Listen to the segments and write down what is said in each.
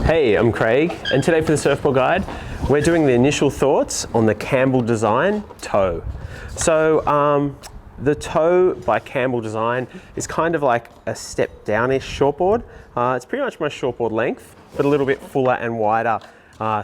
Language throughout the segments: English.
Hey, I'm Craig, and today for the Surfboard Guide, we're doing the initial thoughts on the Campbell Design toe. So the toe by Campbell Design is kind of like a step downish shortboard. It's pretty much my shortboard length, but a little bit fuller and wider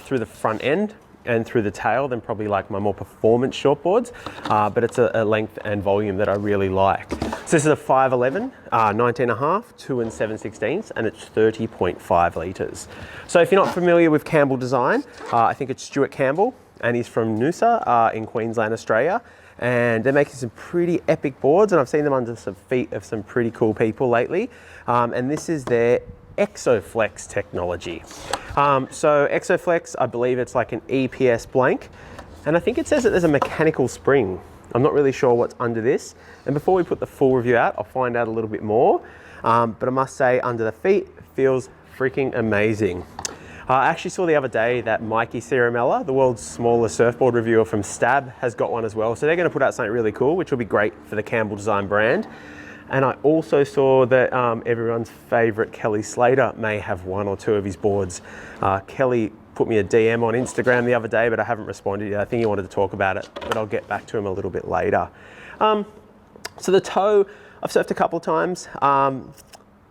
through the front end and through the tail than probably like my more performance shortboards, but it's a length and volume that I really like. So this is a 5'11", 19.5, 2 7/16, and it's 30.5 litres. So if you're not familiar with Campbell Design, I think it's Stuart Campbell, and he's from Noosa in Queensland, Australia. And they're making some pretty epic boards, and I've seen them under some feet of some pretty cool people lately. And this is their EXO FLEX technology. So EXO FLEX, I believe it's like an EPS blank, and I think it says that there's a mechanical spring. I'm not really sure what's under this. And before we put the full review out, I'll find out a little bit more. But I must say, under the feet, it feels freaking amazing. I actually saw the other day that Mikey Ciaramella, the world's smallest surfboard reviewer from Stab, has got one as well. So they're going to put out something really cool, which will be great for the Campbell Design brand. And I also saw that everyone's favorite Kelly Slater may have one or two of his boards. Kelly put me a DM on Instagram the other day, but I haven't responded yet. I think he wanted to talk about it, but I'll get back to him a little bit later. So the toe, I've surfed a couple of times.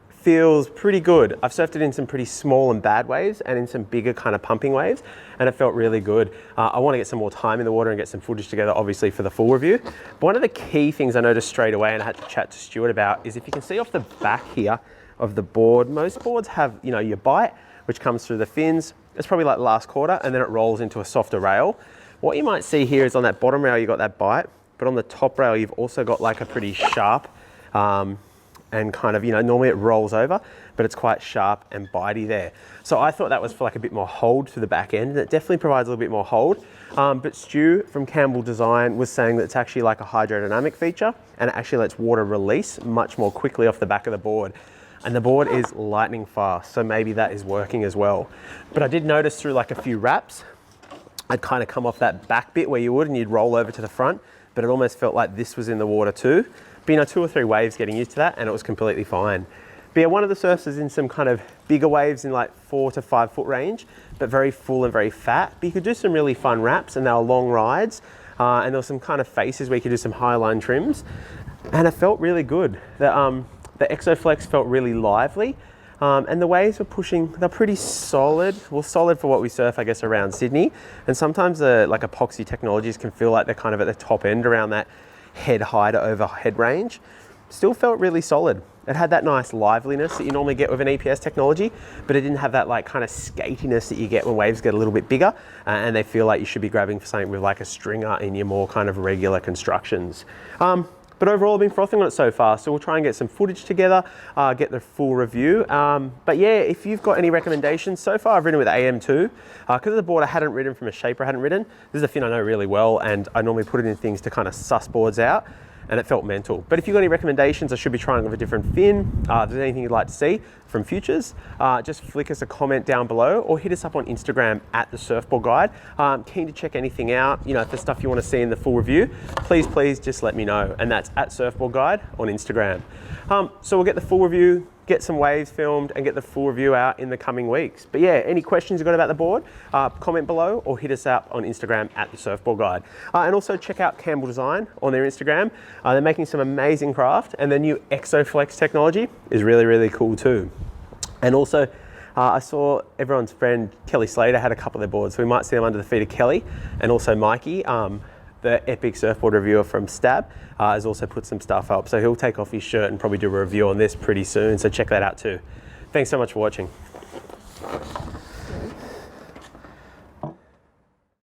Feels pretty good. I've surfed it in some pretty small and bad waves and in some bigger kind of pumping waves, and it felt really good. I want to get some more time in the water and get some footage together, obviously, for the full review. But one of the key things I noticed straight away, and I had to chat to Stuart about, is if you can see off the back here of the board, most boards have, you know, your bite, which comes through the fins. It's probably like the last quarter, and then it rolls into a softer rail. What you might see here is on that bottom rail, you got that bite, but on the top rail, you've also got like a pretty sharp, and kind of, you know, normally it rolls over, but it's quite sharp and bitey there. So I thought that was for like a bit more hold to the back end, and it definitely provides a little bit more hold. But Stu from Campbell Design was saying that it's actually like a hydrodynamic feature, and it actually lets water release much more quickly off the back of the board. And the board is lightning fast, so maybe that is working as well. But I did notice through like a few wraps, I'd kind of come off that back bit where you would, and you'd roll over to the front, but it almost felt like this was in the water too. But, you know, 2 or 3 waves getting used to that, and it was completely fine. But yeah, one of the surfs is in some kind of bigger waves in like 4 to 5 foot range, but very full and very fat. But you could do some really fun wraps, and they were long rides. And there were some kind of faces where you could do some highline trims, and it felt really good. The EXO FLEX felt really lively, and the waves were pushing, they're pretty solid. Well, solid for what we surf, I guess, around Sydney. And sometimes the like epoxy technologies can feel like they're kind of at the top end around that head high to overhead range. Still felt really solid. It had that nice liveliness that you normally get with an EPS technology, but it didn't have that like kind of skatiness that you get when waves get a little bit bigger, and they feel like you should be grabbing for something with like a stringer in your more kind of regular constructions. But overall, I've been frothing on it so far, so we'll try and get some footage together, get the full review. But yeah, if you've got any recommendations, so far I've ridden with AM2. Because of the board I hadn't ridden from a shaper I hadn't ridden, this is a fin I know really well, and I normally put it in things to kind of suss boards out, and it felt mental. But if you've got any recommendations, I should be trying with a different fin. If there's anything you'd like to see from futures, just flick us a comment down below or hit us up on Instagram at the Surfboard Guide. Keen to check anything out. You know, if there's stuff you want to see in the full review, please just let me know. And that's at Surfboard Guide on Instagram. So we'll get the full review, get some waves filmed, and get the full review out in the coming weeks. But yeah, any questions you've got about the board, comment below or hit us up on Instagram at the Surfboard Guide. And also check out Campbell Design on their Instagram. They're making some amazing craft, and the new EXO FLEX technology is really, really cool too. And also, I saw everyone's friend Kelly Slater had a couple of their boards, so we might see them under the feet of Kelly, and also Mikey, the epic surfboard reviewer from Stab, has also put some stuff up. So he'll take off his shirt and probably do a review on this pretty soon, so check that out too. Thanks so much for watching.